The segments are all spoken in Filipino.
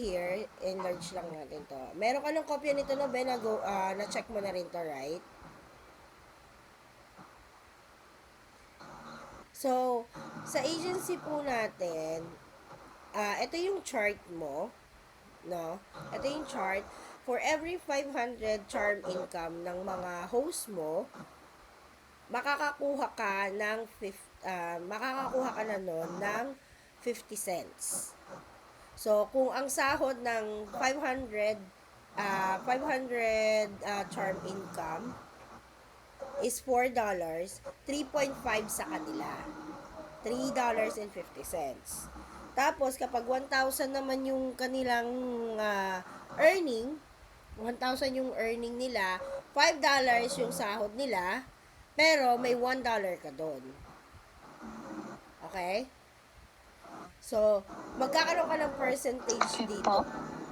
here, enlarge lang natin to. Meron ka ng kopya nito no, Ben, na-check mo na rin to, right? So, sa agency po natin, ito yung chart mo, no? Ito yung chart. For every 500 charm income ng mga host mo, makakakuha ka ng makakakuha ka na nun ng 50 cents. So, kung ang sahod ng 500 charm income is $4, 3.5 sa kanila. $3.50. Tapos, kapag 1,000 naman yung kanilang earning, 1,000 yung earning nila, $5 yung sahod nila, pero may $1 ka doon. Okay? So, magkakaroon ka ng percentage dito.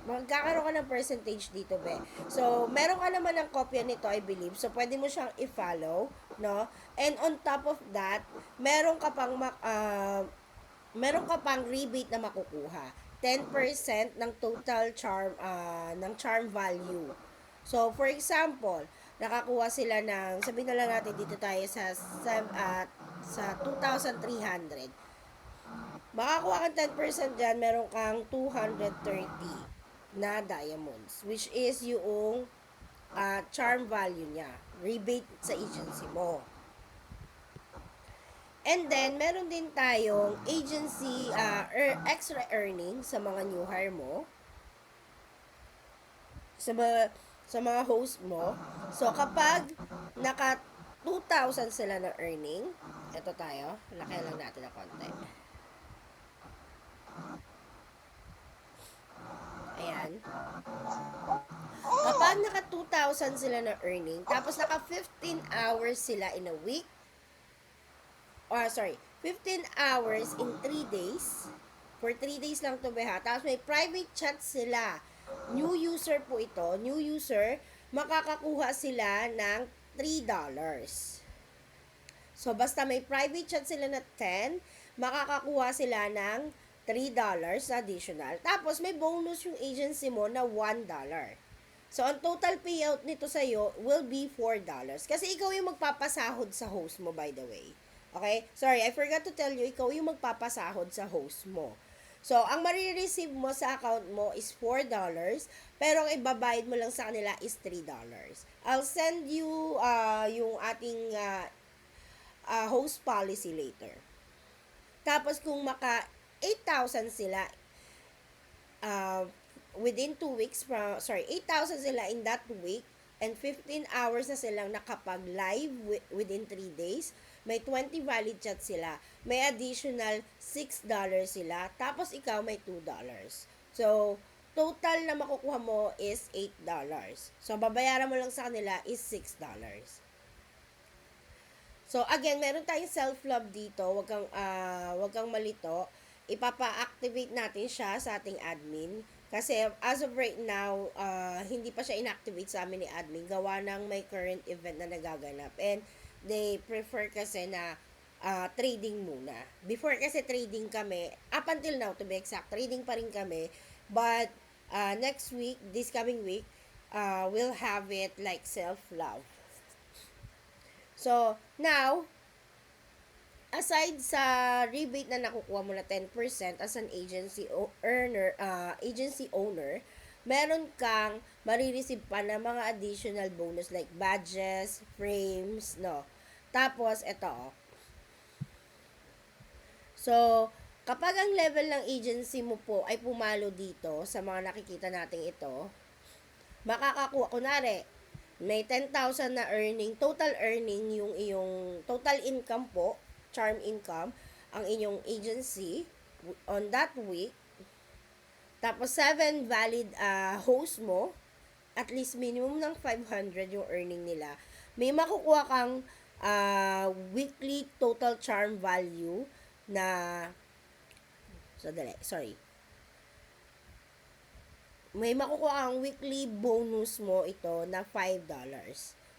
Magkakaroon ka ng percentage dito, be. So, meron ka naman ng kopya nito, I believe. So, pwede mo siyang i-follow, no? And on top of that, meron ka pang rebate na makukuha. 10% ng total ng charm value. So, for example, nakakuha sila ng, sabihin na lang natin dito tayo sa 2,300. Makakuha kang 10% dyan, meron kang 230 na diamonds, which is yung charm value niya, rebate sa agency mo. And then, meron din tayong agency extra earning sa mga new hire mo, sa mga host mo. So, kapag naka 2,000 sila na earning, ito tayo, laki lang natin na konti. Ayan. Kapag naka 2,000 sila na earning, tapos naka 15 hours sila in a week, 15 hours in 3 days, for 3 days lang to beha, tapos may private chat sila, new user po ito, new user, makakakuha sila ng $3. So, basta may private chat sila na 10, makakakuha sila ng $3 additional. Tapos, may bonus yung agency mo na $1. So, ang total payout nito sa'yo will be $4. Kasi ikaw yung magpapasahod sa host mo, by the way. Okay? Sorry, I forgot to tell you, ikaw yung magpapasahod sa host mo. So, ang marireceive mo sa account mo is $4, pero ang ibabayad mo lang sa kanila is $3. I'll send you yung ating host policy later. Tapos, kung maka 8,000 sila, uh, within 2 weeks, 8,000 sila in that week, and 15 hours na silang nakapag-live within 3 days, may 20 valid chat sila, may additional $6 sila, tapos ikaw may $2. So, total na makukuha mo is $8. So, babayaran mo lang sa kanila is $6. So, again, meron tayong self-love dito. Wag kang malito. Ipapa-activate natin siya sa ating admin. Kasi, as of right now, hindi pa siya inactivate sa amin ni admin. Gawa ng may current event na nagaganap. And, they prefer kasi na trading muna. Before kasi trading kami, up until now, to be exact, trading pa rin kami. But, next week, this coming week, we'll have it like self-love. So, now, aside sa rebate na nakukuha mo na 10% as an agency owner, meron kang marireceive pa na mga additional bonus like badges, frames, no. Tapos, ito. So, kapag ang level ng agency mo po ay pumalo dito sa mga nakikita nating ito, makakakuha, kunwari, may 10,000 na earning, total earning yung iyong total income po, charm income, ang inyong agency on that week. Tapos 7 valid host mo, at least minimum ng 500 yung earning nila. May makukuha kang weekly total charm value na may makukuha kang weekly bonus mo ito na $5.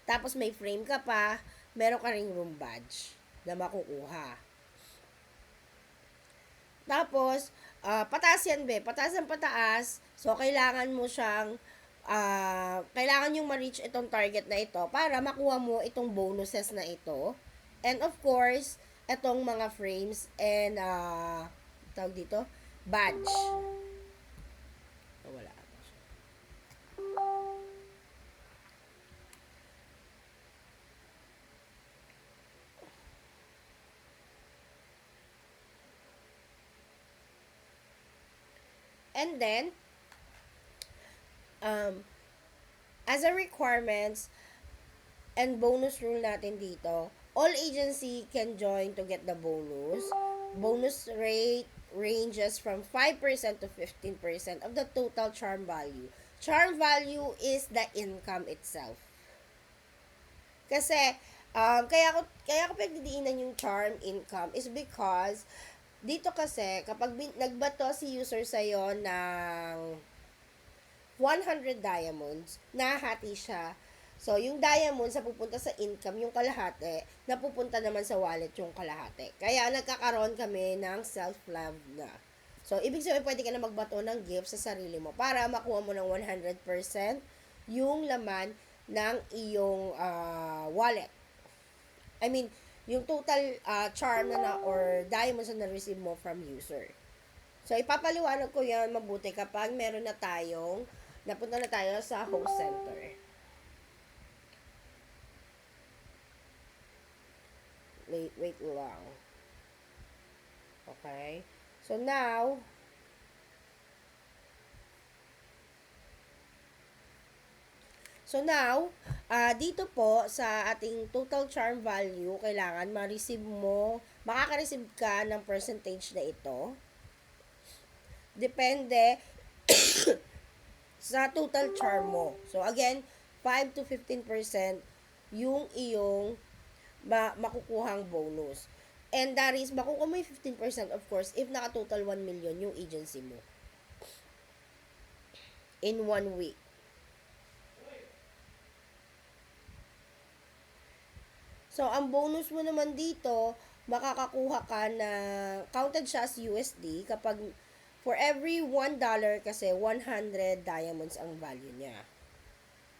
Tapos may frame ka pa, meron ka ring room badge na makukuha. Tapos, pataas yan, be. Pataas ang pataas. So, kailangan mo siyang, kailangan yung ma-reach itong target na ito para makuha mo itong bonuses na ito. And of course, itong mga frames and, tawag dito, badge. Wala. And then, um, as a requirements and bonus rule natin dito, all agency can join to get the bonus. Bonus rate ranges from 5% to 15% of the total charm value. Charm value is the income itself. Kasi, kaya ko pagdidiinan yung charm income is because, dito kasi, kapag nagbato si user sa'yo ng 100 diamonds, nahati siya. So, yung diamonds na pupunta sa income, yung kalahati, napupunta naman sa wallet yung kalahati. Kaya nagkakaroon kami ng self-love na. So, ibig sabihin, pwede ka na magbato ng gift sa sarili mo para makuha mo ng 100% yung laman ng iyong wallet. I mean, yung total charm na or diamonds na na-receive mo from user. So, ipapaliwanag ko yan mabuti kapag meron na tayong, napunta na tayo sa host center. Wait lang. Okay. So, now, dito po sa ating total charm value, kailangan ma-receive mo, makaka-receive ka ng percentage na ito. Depende sa total charm mo. So, again, 5 to 15% yung iyong makukuhang bonus. And that is, makukuha mo yung 15% of course if naka-total 1 million yung agency mo. In 1 week. So, ang bonus mo naman dito, makakakuha ka na, counted siya as USD, kapag, for every $1 kasi, 100 diamonds ang value niya.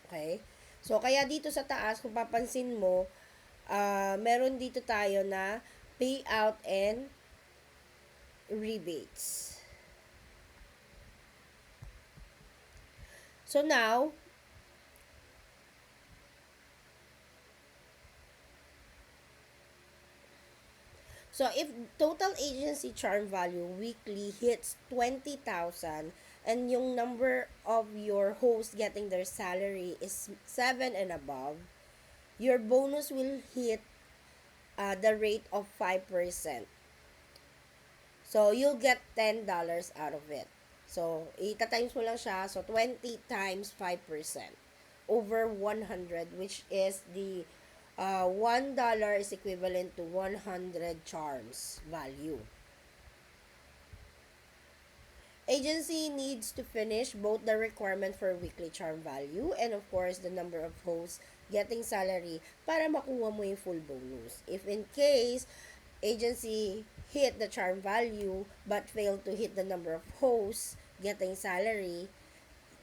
Okay? So, kaya dito sa taas, kung papansin mo, meron dito tayo na payout and rebates. So, now, so if total agency charm value weekly hits 20,000 and yung number of your hosts getting their salary is 7 and above, your bonus will hit the rate of 5%. So, you'll get $10 out of it. So, ita-times mo lang siya. So, 20 times 5% over 100, which is the $1 is equivalent to 100 charms value. Agency needs to finish both the requirement for weekly charm value and of course the number of hosts getting salary para makuha mo yung full bonus. If in case agency hit the charm value but failed to hit the number of hosts getting salary,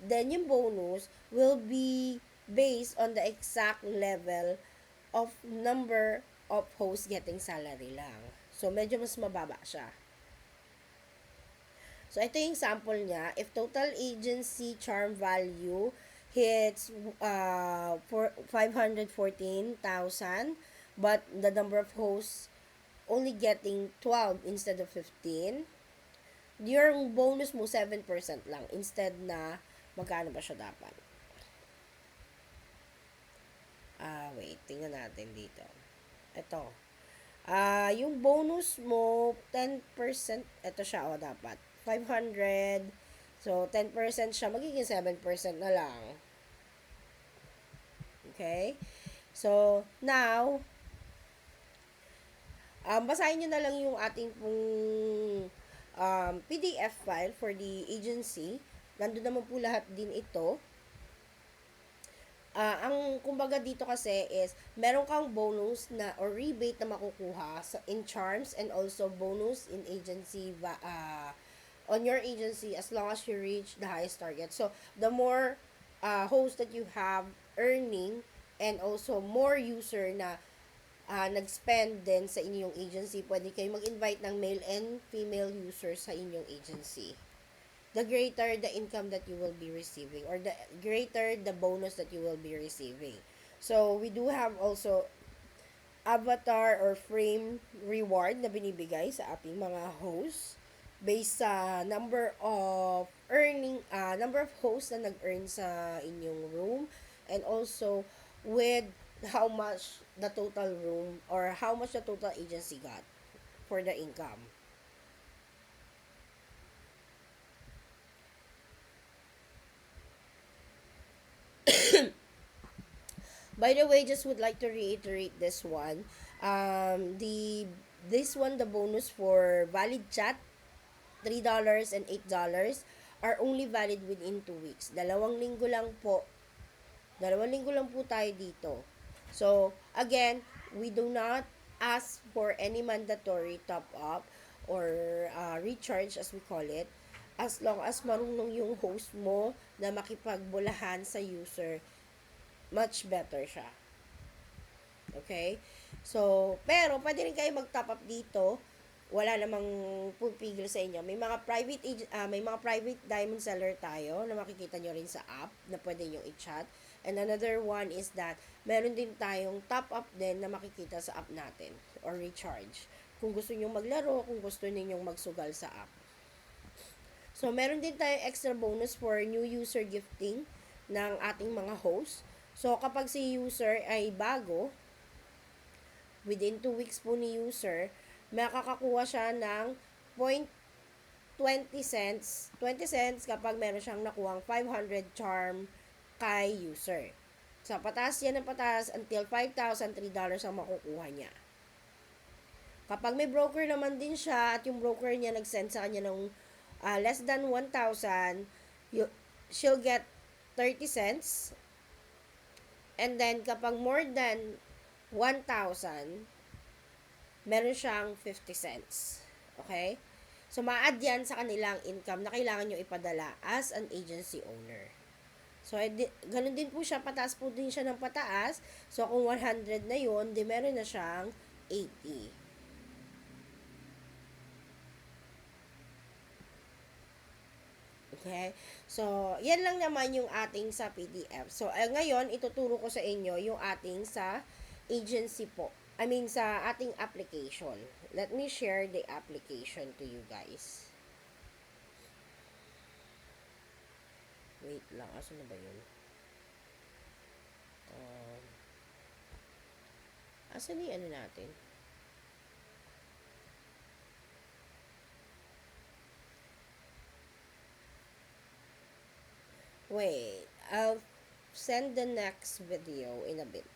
then yung bonus will be based on the exact level of number of hosts getting salary lang. So, medyo mas mababa siya. So, ito yung sample niya. If total agency charm value hits for 514,000, but the number of hosts only getting 12 instead of 15, yung bonus mo 7% lang instead na magkano ba siya dapat. Wait, tingnan natin dito. Ito. Yung bonus mo 10%, ito siya dapat 500. So 10% siya, magiging 7% na lang. Okay? So now, basahin nyo na lang yung ating pong PDF file for the agency. Nandun naman po lahat din ito. Ang kumbaga dito kasi is, meron kang bonus na or rebate na makukuha in charms and also bonus in agency on your agency as long as you reach the highest target. So, the more hosts that you have earning and also more user na nag-spend din sa inyong agency, pwede kayo mag-invite ng male and female users sa inyong agency. The greater the income that you will be receiving, or the greater the bonus that you will be receiving. So, we do have also avatar or frame reward na binibigay sa ating mga hosts based sa number of hosts na nag-earn sa inyong room, and also with how much the total room or how much the total agency got for the income. By the way, just would like to reiterate this one. This one, the bonus for valid chat, $3 and $8 are only valid within 2 weeks. Dalawang linggo lang po tayo dito. So, again, we do not ask for any mandatory top up or recharge as we call it, as long as marunong yung host mo na makipagbulahan sa user, much better siya. Okay? So, pero pwede rin kayo mag-top up dito. Wala namang pupigil sa inyo. May mga private diamond seller tayo na makikita nyo rin sa app na pwede nyo i-chat. And another one is that meron din tayong top up din na makikita sa app natin or recharge. Kung gusto niyo maglaro, kung gusto ninyong magsugal sa app. So, meron din tayong extra bonus for new user gifting ng ating mga host. So, kapag si user ay bago, within 2 weeks po ni user, makakakuha siya ng 0.20 cents. 20 cents kapag meron siyang nakuhang 500 charm kay user. So, pataas yan ng pataas until $5,003 ang makukuha niya. Kapag may broker naman din siya at yung broker niya nag-send sa kanya ng less than 1,000, she'll get 30 cents. And then, kapag more than 1,000, meron siyang 50 cents. Okay? So, ma-add yan sa kanilang income na kailangan nyo ipadala as an agency owner. So, ganun din po siya. Pataas po din siya ng pataas. So, kung 100 na yun, di meron na siyang 80. Okay? So, yan lang naman yung ating sa PDF. So, ngayon, ituturo ko sa inyo yung ating sa agency po. Sa ating application. Let me share the application to you guys. Wait lang. Asan na ba yun? Asan yung ano natin? Wait. I'll send the next video in a bit.